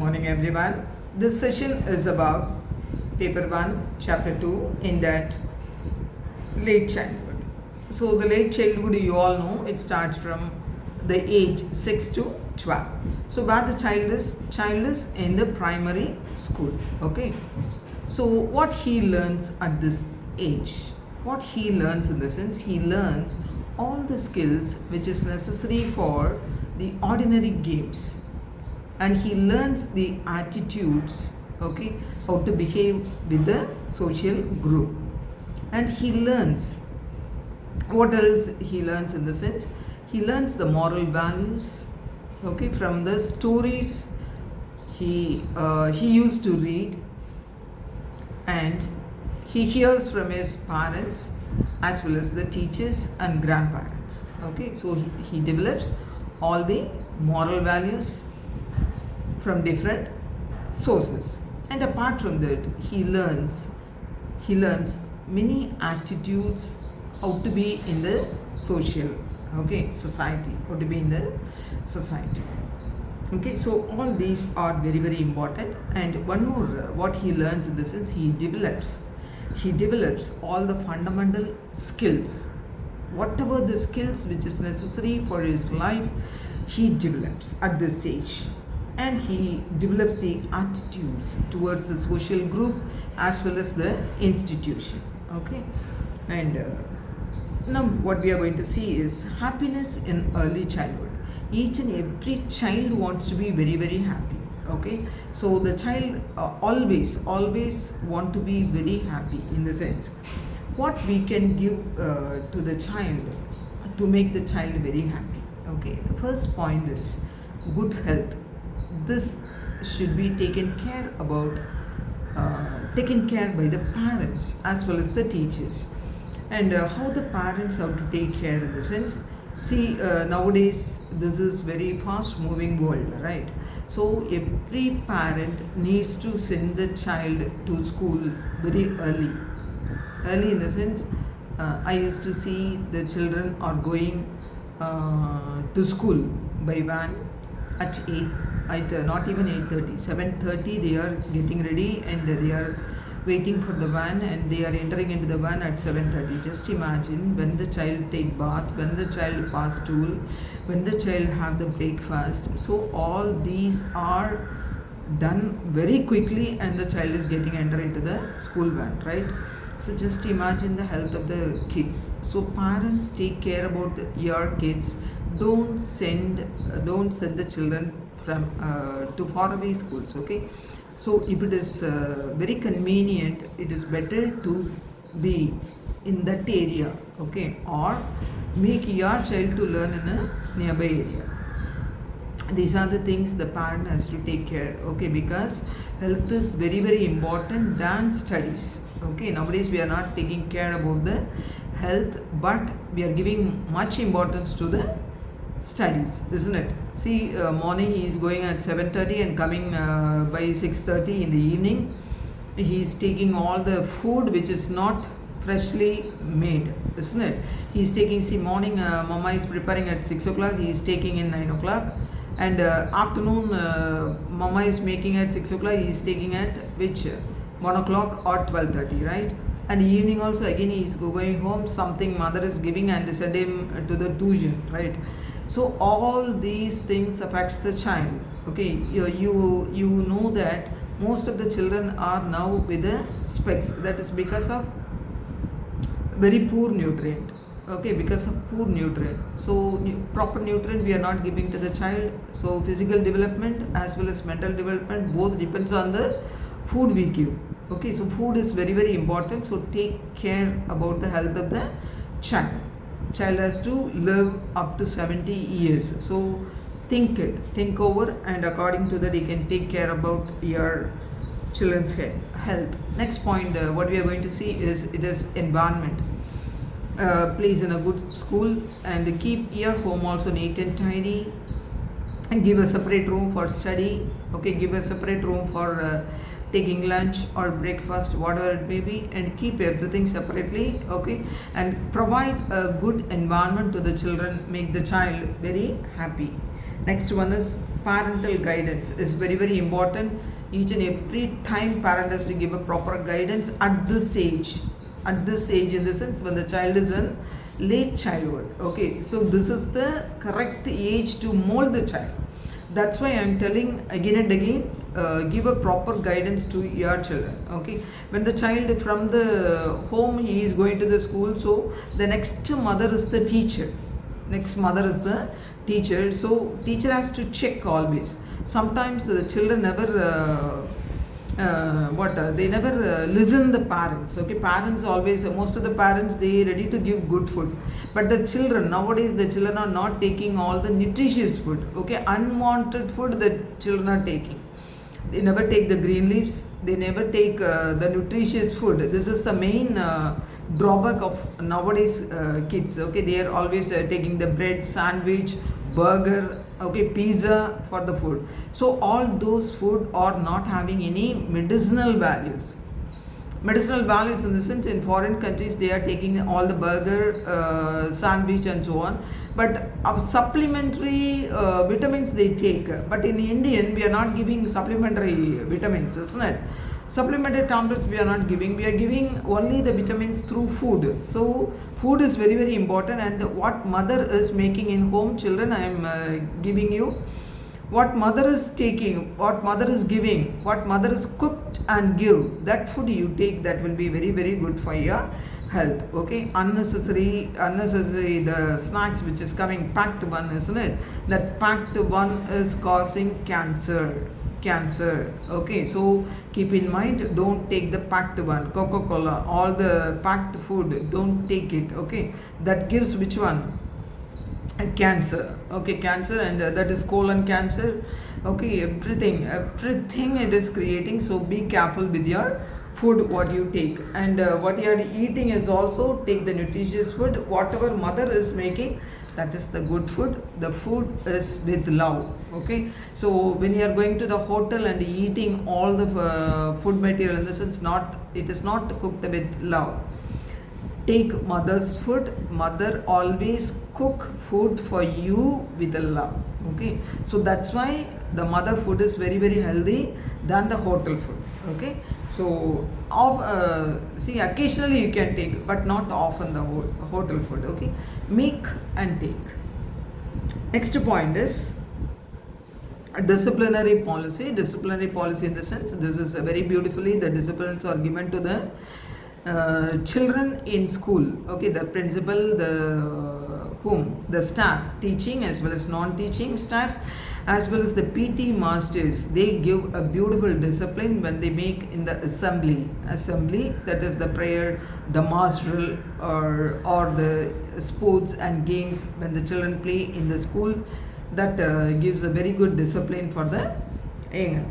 Morning everyone. This session is about paper 1 chapter 2 in that late childhood. So the late childhood, you all know, it starts from the age 6 to 12. So where the child is in the primary school. Okay. So what he learns at this age, what he learns in the sense, he learns all the skills which is necessary for the ordinary games, and he learns the attitudes, okay, how to behave with the social group. And he learns, what else he learns in the sense, he learns the moral values, okay, from the stories he used to read, and he hears from his parents as well as the teachers and grandparents. Okay, so he develops all the moral values from different sources, and apart from that he learns many attitudes, how to be in the social, okay, society, how to be in the society. Okay, so all these are very, very important. And one more, what he learns in the sense, he develops all the fundamental skills, whatever the skills which is necessary for his life, he develops at this stage. And he develops the attitudes towards the social group as well as the institution. Okay, and now what we are going to see is happiness in early childhood. Each and every child wants to be very, very happy. Okay, so the child always want to be very happy, in the sense what we can give to the child to make the child very happy. Okay, the first point is good health. This should be taken care by the parents as well as the teachers. And how the parents have to take care in the sense, see, nowadays this is very fast moving world, right? So every parent needs to send the child to school very early in the sense, I used to see the children are going to school by van at 8, not even 8:30, 7:30 they are getting ready, and they are waiting for the van, and they are entering into the van at 7:30. Just imagine, when the child take bath, when the child pass stool, when the child have the breakfast. So all these are done very quickly, and the child is getting entered into the school van, right? So just imagine the health of the kids. So parents, take care about your kids. Don't send the children from to faraway schools. Okay, so if it is very convenient, it is better to be in that area, okay, or make your child to learn in a nearby area. These are the things the parent has to take care, okay, because health is very, very important than studies. Okay, nowadays we are not taking care about the health, but we are giving much importance to the studies, isn't it? See, morning he is going at 7:30 and coming by 6:30 in the evening. He is taking all the food which is not freshly made, isn't it? He is taking, see, morning mama is preparing at 6 o'clock, he is taking in 9 o'clock, and afternoon mama is making at 6 o'clock, he is taking at which 1 o'clock or 12:30, right? And evening also again he is going home, something mother is giving and send him to the tuition, right? So all these things affects the child. Okay, you know that most of the children are now with the specs. That is because of very poor nutrient. Okay, because of poor nutrient. So proper nutrient we are not giving to the child. So physical development as well as mental development both depends on the food we give. Okay, so food is very, very important. So take care about the health of the child. Child has to live up to 70 years. So think over, and according to that you can take care about your children's health. Next point, what we are going to see is it is environment. Place in a good school, and keep your home also neat and tidy, and give a separate room for study. Okay, give a separate room for taking lunch or breakfast, whatever it may be, and keep everything separately. Okay, and provide a good environment to the children, make the child very happy. Next one is parental guidance is very, very important. Each and every time parent has to give a proper guidance at this age. At this age, in the sense when the child is in late childhood. Okay, so this is the correct age to mold the child. That's why I am telling again and again, give a proper guidance to your children. Okay, when the child from the home he is going to the school, so the next mother is the teacher. Next mother is the teacher. So teacher has to check always. Sometimes the children never they never listen the parents. Okay, parents always, most of the parents, they ready to give good food, but the children nowadays, the children are not taking all the nutritious food. Okay, unwanted food the children are taking. They never take the green leaves, they never take the nutritious food. This is the main drawback of nowadays kids. Okay, they are always taking the bread, sandwich, burger, okay, pizza for the food. So all those food are not having any medicinal values. Medicinal values in the sense, in foreign countries they are taking all the burger, sandwich and so on, but supplementary vitamins they take. But in Indian we are not giving supplementary vitamins, isn't it? Supplementary tablets we are not giving, we are giving only the vitamins through food. So food is very, very important, and what mother is making in home, children, I am giving you what mother is taking, what mother is giving, what mother is cooked and give, that food you take, that will be very, very good for your health. Okay, unnecessary the snacks which is coming packed one, isn't it? That packed one is causing cancer. Okay, so keep in mind, don't take the packed one, Coca-Cola, all the packed food, don't take it. Okay, that gives which one? Cancer. Okay, cancer, and that is colon cancer. Okay, everything it is creating. So be careful with your food, what you take, and what you are eating is also, take the nutritious food. Whatever mother is making, that is the good food. The food is with love. Okay, so when you are going to the hotel and eating all the food material, in the sense, it is not cooked with love. Take mother's food. Mother always cook food for you with love. Okay, so that's why the mother food is very, very healthy than the hotel food. Okay, so see, occasionally you can take, but not often the hotel food. Okay, make and take. Next point is disciplinary policy. Disciplinary policy in the sense, this is very beautifully, the disciplines are given to the children in school. Okay, the principal, the staff, teaching as well as non-teaching staff, as well as the PT masters, they give a beautiful discipline when they make in the assembly, that is the prayer, the mass drill, or the sports and games when the children play in the school. That gives a very good discipline for the young.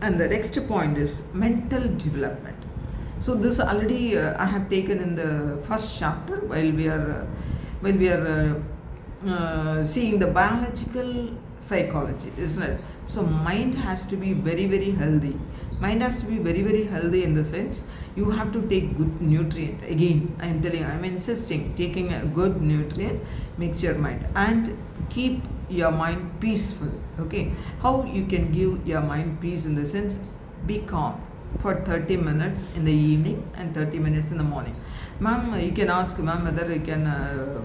And the next point is mental development. So this already I have taken in the first chapter, while we are seeing the biological psychology, isn't it? So mind has to be very, very healthy. Mind has to be very, very healthy in the sense, you have to take good nutrient. Again, I am telling, I am insisting, taking a good nutrient makes your mind, and keep your mind peaceful. Okay, how you can give your mind peace in the sense, be calm for 30 minutes in the evening and 30 minutes in the morning. Ma'am, you can ask ma'am whether you can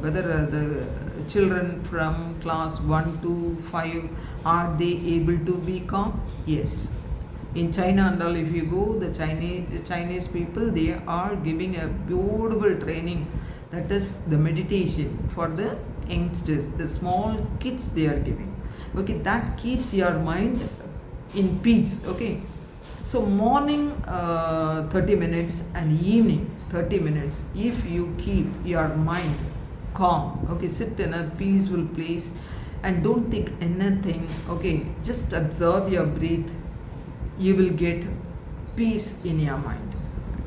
whether the children from class 1 to 5, are they able to be calm? Yes. In China and all, if you go, the Chinese people, they are giving a beautiful training, that is the meditation for the youngsters, the small kids they are giving. Okay, that keeps your mind in peace. Okay, so morning 30 minutes and evening 30 minutes, if you keep your mind calm, okay, sit in a peaceful place and don't think anything. Okay, just observe your breath, you will get peace in your mind.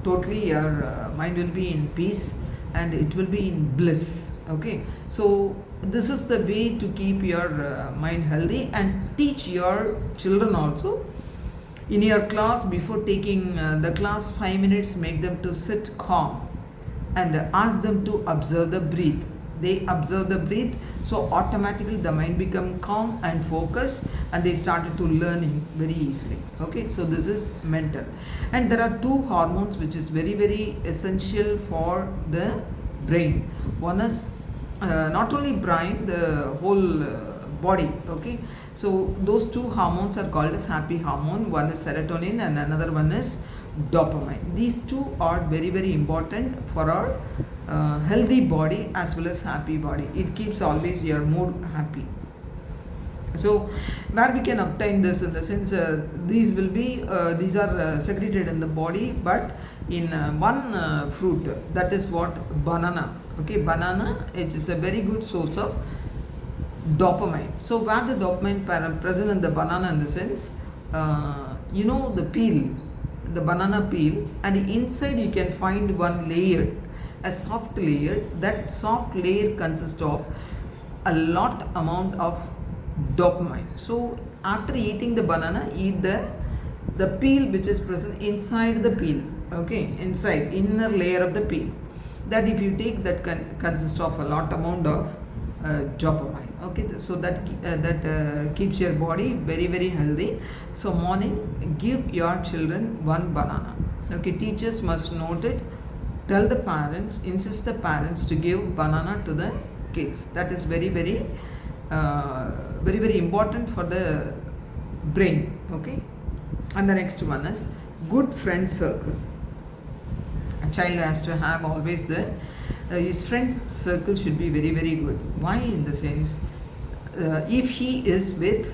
Totally your mind will be in peace and it will be in bliss. Okay, so this is the way to keep your mind healthy, and teach your children also. In your class, before taking the class, 5 minutes, make them to sit calm and ask them to observe the breath. they observe the breath, so automatically the mind become calm and focused, and they started to learning very easily. Okay, so this is mental. And there are two hormones which is very very essential for the brain. One is not only brain, the whole body. Okay, so those two hormones are called as happy hormone. One is serotonin and another one is dopamine. These two are very very important for our healthy body as well as happy body. It keeps always your mood happy. So where we can obtain this, in the sense these are secreted in the body, but in one fruit, that is what, banana. Okay, banana, it is a very good source of dopamine. So where the dopamine present in the banana, in the sense, the peel, the banana peel, and inside you can find one layer, a soft layer. That soft layer consists of a lot amount of dopamine. So after eating the banana, eat the peel which is present inside the peel. Okay, inside inner layer of the peel, that if you take, that consists of a lot amount of dopamine. Okay, so that keeps your body very very healthy. So morning, give your children one banana. Okay, teachers must note it. Tell the parents, insist the parents to give banana to the kids. That is very very very very important for the brain. Okay, and the next one is good friend circle. A child has to have always his friends circle should be very very good. Why? In the sense, if he is with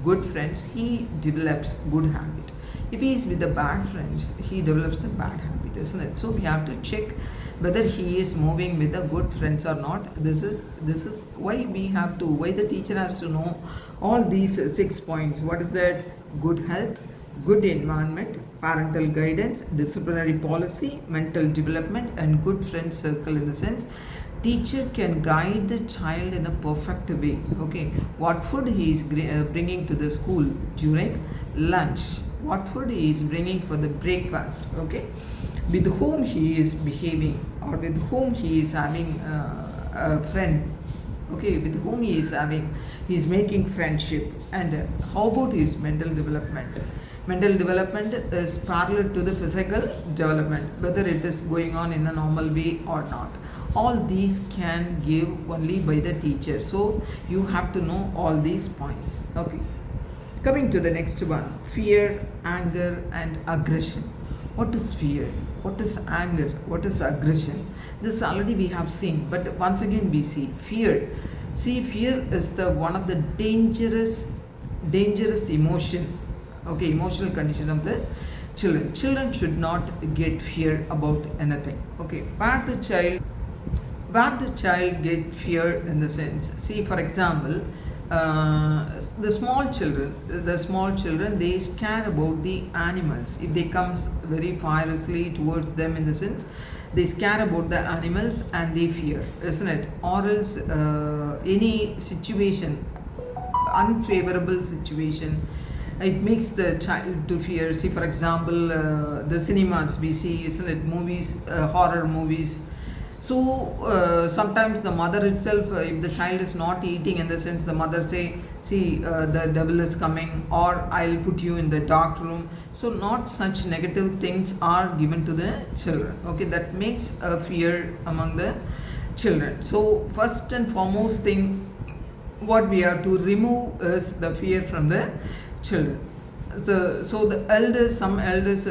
good friends, he develops good habit. If he is with the bad friends, he develops the bad habit, isn't it? So we have to check whether he is moving with the good friends or not. This is why why the teacher has to know all these 6 points. What is that? Good health, good environment, parental guidance, disciplinary policy, mental development, and good friend circle. In the sense, teacher can guide the child in a perfect way. Okay, what food he is bringing to the school during lunch, what food he is bringing for the breakfast. Okay, with whom he is behaving, or with whom he is having a friend. Okay, with whom he is making friendship, and how about his mental development. Mental development is parallel to the physical development, whether it is going on in a normal way or not. All these can give only by the teacher. So you have to know all these points. Okay, coming to the next one, fear, anger and aggression. What is fear? What is anger? What is aggression? This already we have seen, but once again we see fear. See, fear is the one of the dangerous emotion. Okay, emotional condition of the children. Children should not get fear about anything. Okay, where the child get fear, in the sense, see, for example, the small children, they scare about the animals. If they come very fiercely towards them, in the sense, they scare about the animals and they fear, isn't it? Or else any situation, unfavorable situation, it makes the child to fear. See, for example, the cinemas we see, isn't it, movies, horror movies. So sometimes the mother itself, if the child is not eating, in the sense, the mother say, see, the devil is coming, or I'll put you in the dark room. So not such negative things are given to the children. Okay, that makes a fear among the children. So first and foremost thing, what we have to remove is the fear from the children. So the elders, some elders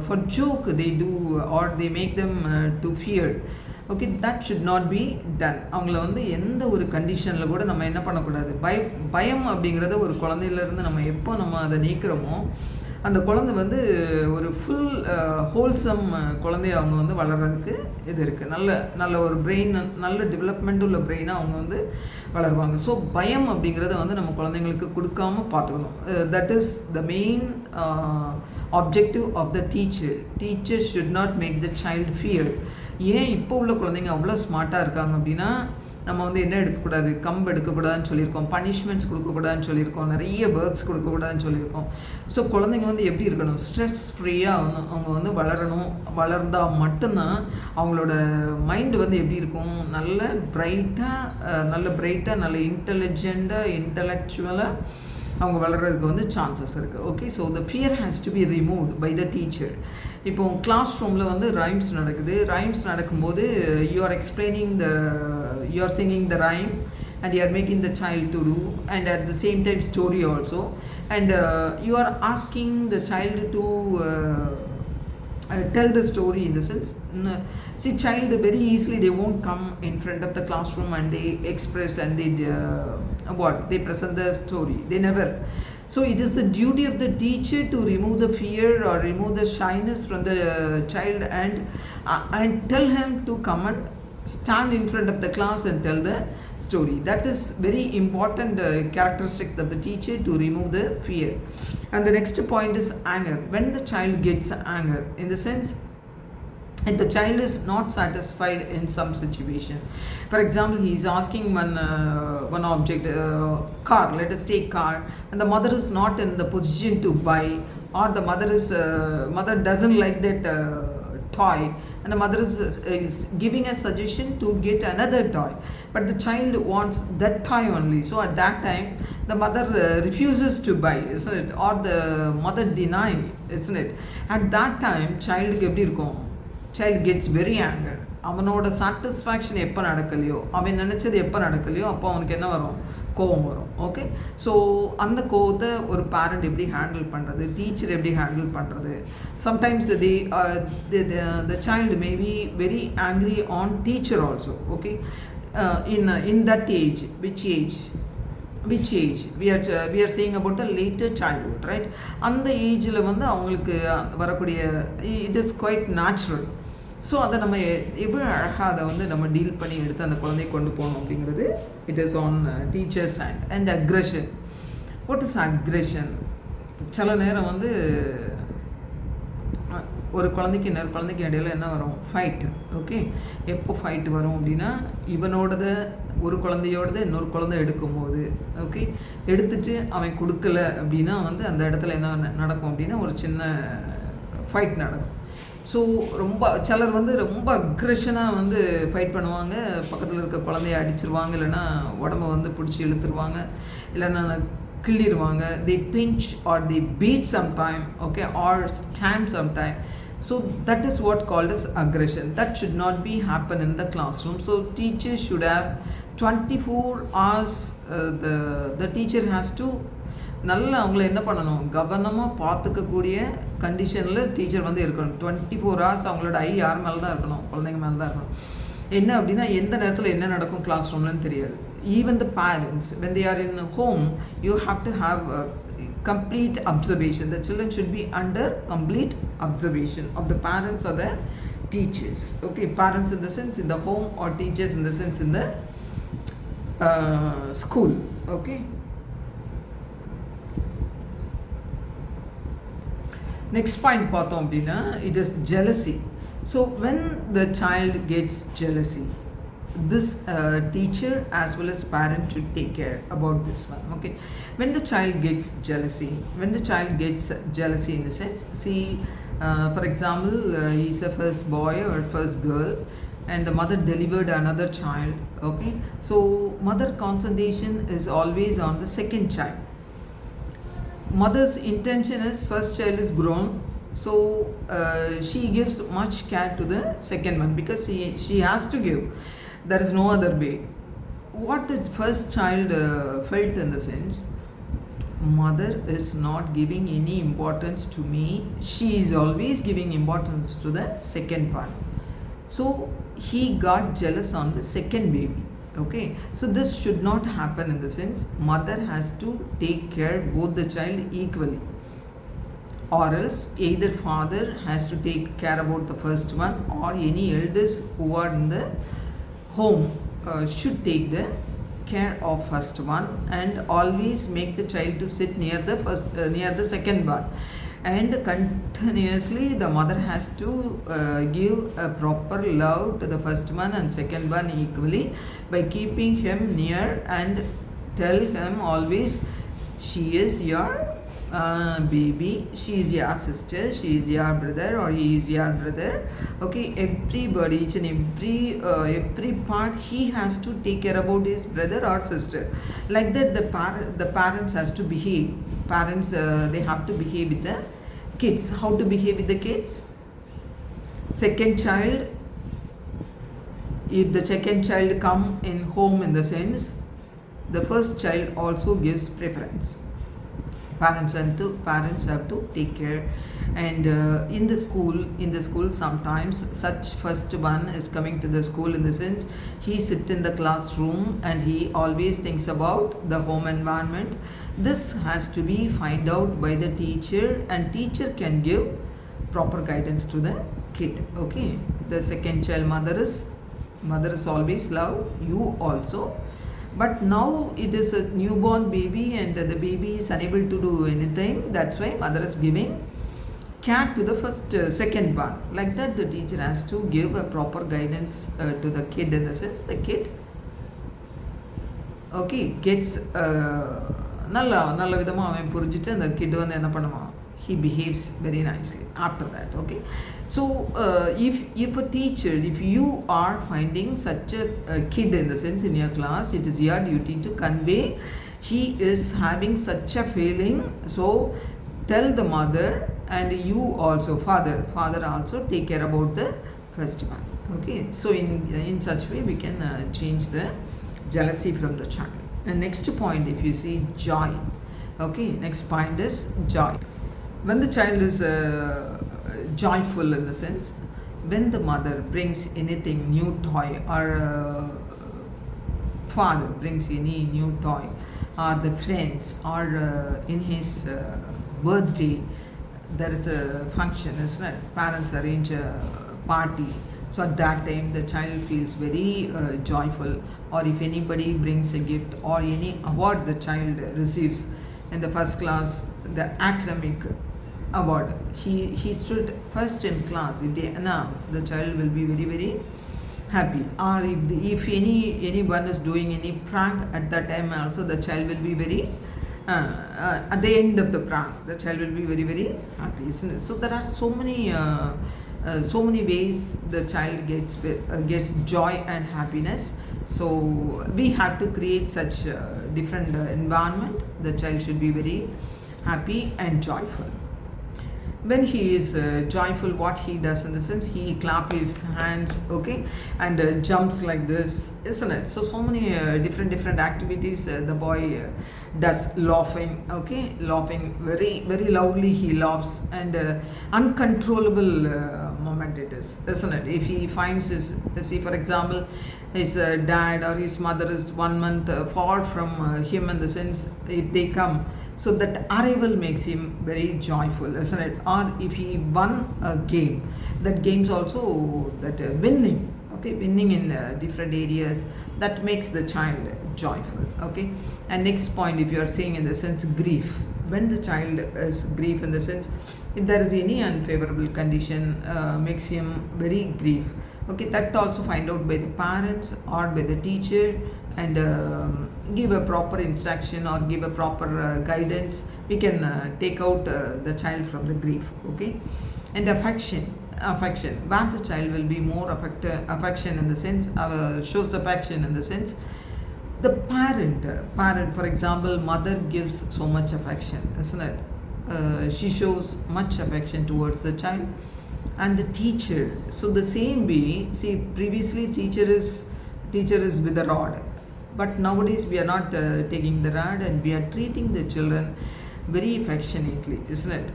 for joke they do, or they make them to fear. Okay, that should not be done. அவங்கள வந்து எந்த ஒரு கண்டிஷனில் கூட நம்ம என்ன பண்ணக்கூடாது, பயம் அப்படிங்கிறத ஒரு குழந்தையிலேருந்து நம்ம அதை நீக்கிறோமோ, அந்த குழந்தை வந்து ஒரு ஃபுல் ஹோல்சம் குழந்தைய அவங்க வந்து வளர்கிறதுக்கு இது இருக்குது. நல்ல ஒரு பிரெயின், நல்ல டெவலப்மெண்ட் உள்ள பிரெயினாக அவங்க வந்து வளருவாங்க. ஸோ பயம் அப்படிங்கிறத வந்து நம்ம குழந்தைங்களுக்கு கொடுக்காமல் பார்த்துக்கணும். That is the main objective of the teacher should not make the child fear. ஏன் இப்போ உள்ள குழந்தைங்க அவ்வளோ ஸ்மார்ட்டாக இருக்காங்க அப்படின்னா, நம்ம வந்து என்ன எடுக்கக்கூடாது, கம்பு எடுக்கக்கூடாதுன்னு சொல்லியிருக்கோம், பனிஷ்மெண்ட்ஸ் கொடுக்கக்கூடாதுன்னு சொல்லியிருக்கோம், நிறைய ஒர்க்ஸ் கொடுக்கக்கூடாதுன்னு சொல்லியிருக்கோம். ஸோ குழந்தைங்க வந்து எப்படி இருக்கணும், ஸ்ட்ரெஸ் ஃப்ரீயாக அவங்க வந்து வளரணும். வளர்ந்தால் மட்டும்தான் அவங்களோட மைண்டு வந்து எப்படி இருக்கும், நல்ல பிரைட்டாக நல்ல இன்டெலிஜெண்ட்டாக இன்டலெக்சுவலாக அவங்க வளர்கிறதுக்கு வந்து சான்சஸ் இருக்குது. Okay, so the fear has to be removed by the teacher. இப்போ கிளாஸ் ரூமில் வந்து ரைம்ஸ் நடக்கும்போது you are singing the rhyme and you are making the child to do, and at the same time story also, and you are asking the child to tell the story. In the sense, see, child very easily they won't come in front of the classroom and they express and they present the story, they never. So it is the duty of the teacher to remove the fear or remove the shyness from the child, and tell him to come and stand in front of the class and tell the story. That is very important characteristic of the teacher, to remove the fear. And the next point is anger. When the child gets anger, in the sense, if the child is not satisfied in some situation, for example, he is asking one object, car, let us take car, and the mother is not in the position to buy, or the mother doesn't like that toy, and the mother is giving a suggestion to get another toy, but the child wants that toy only. So at that time the mother refuses to buy, isn't it, or the mother deny, isn't it? At that time child gets very angry. அவனோட satisfaction எப்போ நடக்கலையோ, அவன் நினச்சது எப்போ நடக்கலையோ, அப்போ அவனுக்கு என்ன வரும், கோவம் வரும். ஓகே, ஸோ அந்த கோவத்தை ஒரு பேரண்ட் எப்படி ஹேண்டில் பண்ணுறது, டீச்சர் எப்படி ஹேண்டில் பண்ணுறது. Sometimes the child may be very angry on teacher also. Okay, in that age, which age we are saying about the later childhood, right? அந்த ஏஜில் வந்து அவங்களுக்கு வரக்கூடிய, it is quite natural. So அதை நம்ம எவ்வளோ அழகாக அதை வந்து நம்ம டீல் பண்ணி எடுத்து அந்த குழந்தைய கொண்டு போகணும் அப்படிங்கிறது, it is on teachers and aggression. What is aggression? சில நேரம் வந்து ஒரு குழந்தைக்கு இன்னொரு குழந்தைக்கு இடையில என்ன வரும், ஃபைட்டு. ஓகே, எப்போ ஃபைட்டு வரும் அப்படின்னா, ஒரு குழந்தையோடது இன்னொரு குழந்தை எடுக்கும்போது, ஓகே, எடுத்துட்டு அவன் கொடுக்கல அப்படின்னா வந்து அந்த இடத்துல என்ன நடக்கும் அப்படின்னா, ஒரு சின்ன ஃபைட் நடக்கும். ஸோ சிலர் வந்து ரொம்ப அக்ரெஷனாக வந்து ஃபைட் பண்ணுவாங்க, பக்கத்தில் இருக்க குழந்தைய அடிச்சிருவாங்க, இல்லைன்னா உடம்ப வந்து பிடிச்சி இழுத்துருவாங்க, இல்லைன்னா கிள்ளிடுவாங்க. they pinch or they beat sometime, okay, or stamp sometime. So that is what called as aggression. That should not be happen in the classroom. So teachers should have 24 hours. The teacher has to நல்லா அவங்கள என்ன பண்ணணும், கவனமாக பார்த்துக்கக்கூடிய கண்டிஷனில் teacher வந்து இருக்கணும். 24 hours அவங்களோட ஐ யார் மேலே தான் இருக்கணும், குழந்தைங்க மேலே தான் இருக்கணும். என்ன அப்படின்னா, எந்த நேரத்தில் என்ன நடக்கும் கிளாஸ் ரூம்லன்னு தெரியாது. Even the parents, when they are in home, you have to have complete observation. The children should be under complete observation of the parents or the teachers. Okay, parents in the sense in the home, or teachers in the sense in the school. Okay. Next point பார்த்தோம் அப்படின்னா, it is jealousy. So when the child gets jealousy, this teacher as well as parent should take care about this one. Okay, when the child gets jealousy in the sense, see, for example, he's a first boy or first girl, and the mother delivered another child. Okay, so mother concentration is always on the second child. Mother's intention is first child is grown, so she gives much care to the second one, because she has to give, there is no other way. What the first child felt in the sense, mother is not giving any importance to me, she is always giving importance to the second one. So he got jealous on the second baby. Okay, so this should not happen. In the sense, mother has to take care both the child equally, or else either father has to take care about the first one, or any elders who are in the home should take the care of first one, and always make the child to sit near the second one. and continuously the mother has to give a proper love to the first one and second one equally by keeping him near and tell him always, she is your baby, she is your sister, she is your brother, or he is your brother. Okay, everybody, each and every part, he has to take care about his brother or sister. Like that, the parents has to behave. Parents, they have to behave with the kids. How to behave with the kids? Second child, if the second child come in home, in the sense, the first child also gives preference. Parents have to take care. And in the school sometimes such first one is coming to the school, in the sense he sit in the classroom and he always thinks about the home environment. This has to be find out by the teacher, and teacher can give proper guidance to the kid. Okay, the second child, mother is always love you also. But now it is a newborn baby and the baby is unable to do anything. That's why mother is giving care to the second one. Like that, the teacher has to give a proper guidance to the kid, in the sense the kid, okay, gets நல்ல விதமாக அவன் புரிஞ்சுட்டு அந்த kid வந்து என்ன பண்ணுவான், he behaves very nicely after that. Okay, so if a teacher, if you are finding such a kid, in the sense in your class, it is your duty to convey he is having such a feeling. So tell the mother, and you also, father also take care about the first one. Okay, so in such way we can change the jealousy from the child. And next point, if you see, joy. Okay, next point is joy. When the child is joyful, in the sense, when the mother brings anything, new toy, or father brings any new toy, or the friends, or in his birthday there is a function, isn't it? Parents arrange a party. So at that time the child feels very joyful. Or if anybody brings a gift, or any award the child receives in the first class, the academic award, he stood first in class, if they announce, the child will be very, very happy. Or if anyone is doing any prank, at that time also the child will be very at the end of the prank, the child will be very, very happy, isn't it? So there are so many ways the child gets joy and happiness. So we have to create such different environment. The child should be very happy and joyful. When he is joyful, what he does, in the sense, he clap his hands, okay, and jumps like this, isn't it? So many different activities the boy does, laughing, okay, laughing very, very loudly, he laughs, and uncontrollable moment it is, isn't it? If he finds his, see for example, his dad or his mother is 1 month far from him, in the sense, if they come, so that arrival makes him very joyful, isn't it? Or if he won a game, that game's also that winning, okay, winning in different areas, that makes the child joyful. Okay, and next point, if you are saying, in the sense, grief. When the child is grief, in the sense, if there is any unfavorable condition makes him very grief, okay, that also find out by the parents or by the teacher, and give a proper instruction or give a proper guidance. We can take out the child from the grief. Okay, and affection, where the child will be more affection, in the sense, shows affection, in the sense, the parent, for example, mother gives so much affection, isn't it? She shows much affection towards the child. And the teacher, so the same way, see, previously teacher is with the rod, but nowadays we are not taking the rod, and we are treating the children very affectionately, isn't it?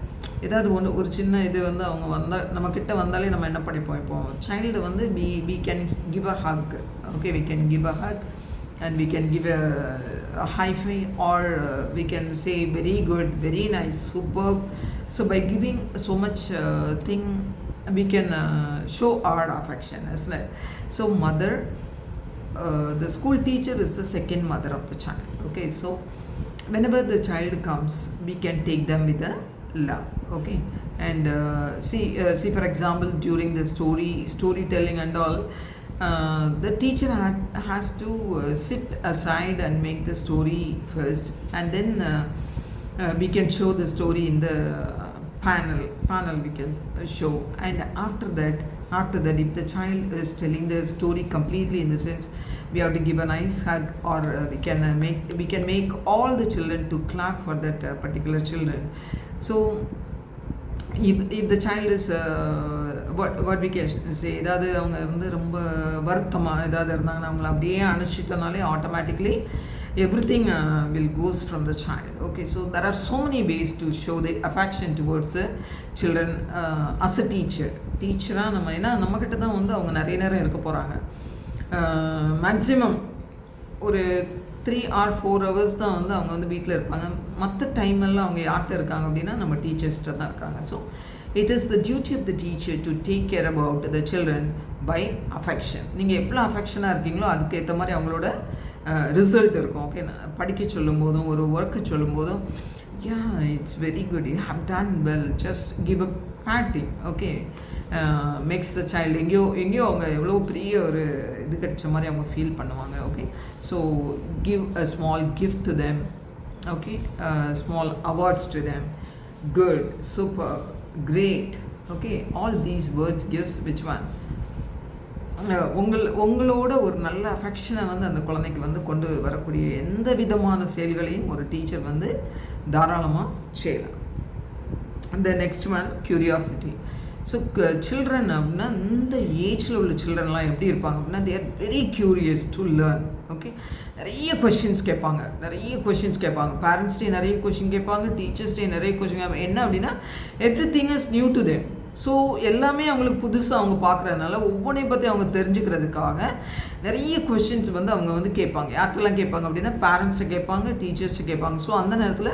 ஏதாவது ஒரு சின்ன இது வந்து அவங்க வந்தால், நம்ம கிட்ட வந்தாலே நம்ம என்ன பண்ணிப்போம், இப்போ சைல்டு வந்து we can give a hug, okay, we can give a hug, and we can give a high five, or we can say very good, very nice, superb. So by giving so much thing, we can show our affection, isn't it? So mother, the school teacher is the second mother of the child. Okay, so whenever the child comes, we can take them with a love. Okay, and see for example, during the storytelling and all, the teacher has to sit aside and make the story first, and then we can show the story in the panel we can show. And after that if the child is telling the story completely, in the sense we have to give a nice hug, or we can make all the children to clap for that particular children. So if the child is what we can say, ஏதாவது அவங்க வந்து ரொம்ப வருத்தமாக ஏதாவது இருந்தாங்கன்னா அவங்கள அப்படியே அணைச்சிட்டனாலே automatically everything will goes from the child. Okay, so there are so many ways to show the affection towards the children as a teacher நம்ம ஏன்னா நம்மக்கிட்ட தான் வந்து அவங்க நிறைய நேரம் இருக்க போகிறாங்க. மேக்ஸிமம் ஒரு 3 or 4 hours தான் வந்து அவங்க வந்து வீட்டில் இருப்பாங்க. மற்ற டைமெல்லாம் அவங்க யார்கிட்ட இருக்காங்க அப்படின்னா நம்ம டீச்சர்ஸ்கிட்ட தான் இருக்காங்க. So it is the duty of the teacher to take care about the children by affection. நீங்கள் எவ்வளோ அஃபெக்ஷனாக இருக்கீங்களோ அதுக்கேற்ற மாதிரி அவங்களோட ரிசல்ட் இருக்கும். ஓகே, படிக்க சொல்லும் போதும் ஒரு ஒர்க்கு சொல்லும் போதும் it's very good, you have done well, just give a patting. Okay, makes the child எங்கேயோ அவங்க எவ்வளோ பெரிய ஒரு இது கிடைச்ச மாதிரி அவங்க ஃபீல் பண்ணுவாங்க. Okay, so give a small gift to them. Okay, small awards to them. Good, super, great. Okay, all these words gives which one உங்களோட ஒரு நல்ல அஃபெக்ஷனை வந்து அந்த குழந்தைக்கு வந்து கொண்டு வரக்கூடிய எந்த விதமான செயல்களையும் ஒரு டீச்சர் வந்து தாராளமாக செய்யலாம். the next one, curiosity. So children அப்படின்னா இந்த ஏஜில் உள்ள சில்ட்ரன்லாம் எப்படி இருப்பாங்க அப்படின்னா they are very curious to learn. Okay, நிறைய கொஷின்ஸ் கேட்பாங்க. பேரண்ட்ஸ்டே நிறைய கொஷின் கேட்பாங்க, டீச்சர்ஸ்டே நிறைய கொஷின் கேட்பாங்க. என்ன அப்படின்னா everything is new to them. So எல்லாமே அவங்களுக்கு புதுசாக அவங்க பார்க்குறதுனால ஒவ்வொன்றையும் பற்றி அவங்க தெரிஞ்சுக்கிறதுக்காக நிறைய கொஷின்ஸ் வந்து அவங்க வந்து கேட்பாங்க. யார்கிட்டலாம் கேட்பாங்க அப்படின்னா பேரண்ட்ஸ்ட்டை கேட்பாங்க, டீச்சர்ஸ்ட்டு கேட்பாங்க. ஸோ அந்த நேரத்தில்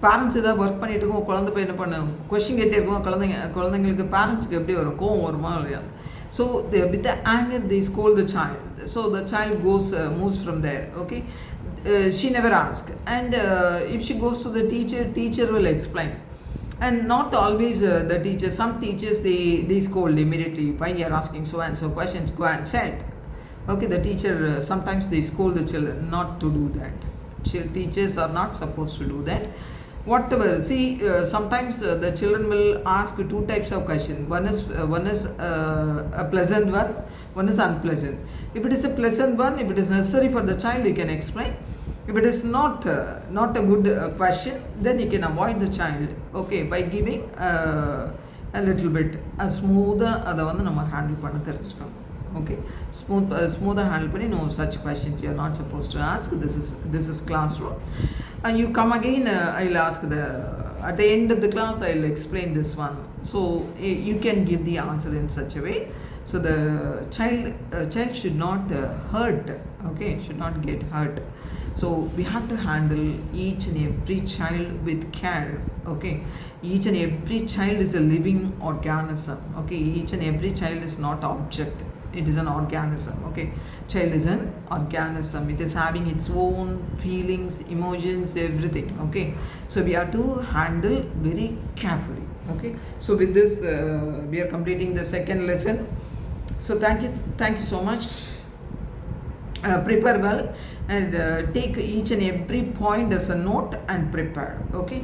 பேரண்ட்ஸ் ஏதாவது ஒர்க் பண்ணிகிட்டு இருக்கோம், குழந்தை போய் என்ன பண்ண கொஷின் கேட்டே இருக்கோம். குழந்தைங்களுக்கு பேரண்ட்ஸுக்கு எப்படி வரும், கோவம் வருமா இல்லையா? So with the anger they scold the child. So the child moves from there. Okay, she never asked, and if she goes to the teacher will explain. And not always the teacher. Some teachers they scold immediately. Why you are asking so and so questions? Go and set. Okay, the teacher sometimes they scold the children not to do that. Teachers are not supposed to do that. Whatever. See, sometimes the children will ask 2 types of questions. One is a pleasant one is unpleasant. If it is a pleasant one, if it is necessary for the child, you can explain. If it is not a good question, then you can avoid the child. Okay, by giving a little bit smoother அதை வந்து நம்ம handle பண்ண தெரிஞ்சுக்கணும். Okay, smoother handle பண்ணி no such questions you are not supposed to ask. This is classroom, and you come again. I'll ask at the end of the class I'll explain this one, so you can give the answer in such a way so the child should not hurt. Okay, should not get hurt. So we have to handle each and every child with care. Okay, each and every child is a living organism. Okay, each and every child is not object, it is an organism. Okay, child is an organism, it is having its own feelings, emotions, everything. Okay, so we have to handle very carefully. Okay, so with this we are completing the second lesson. So thank you so much. Prepare well and take each and every point as a note and prepare. Okay.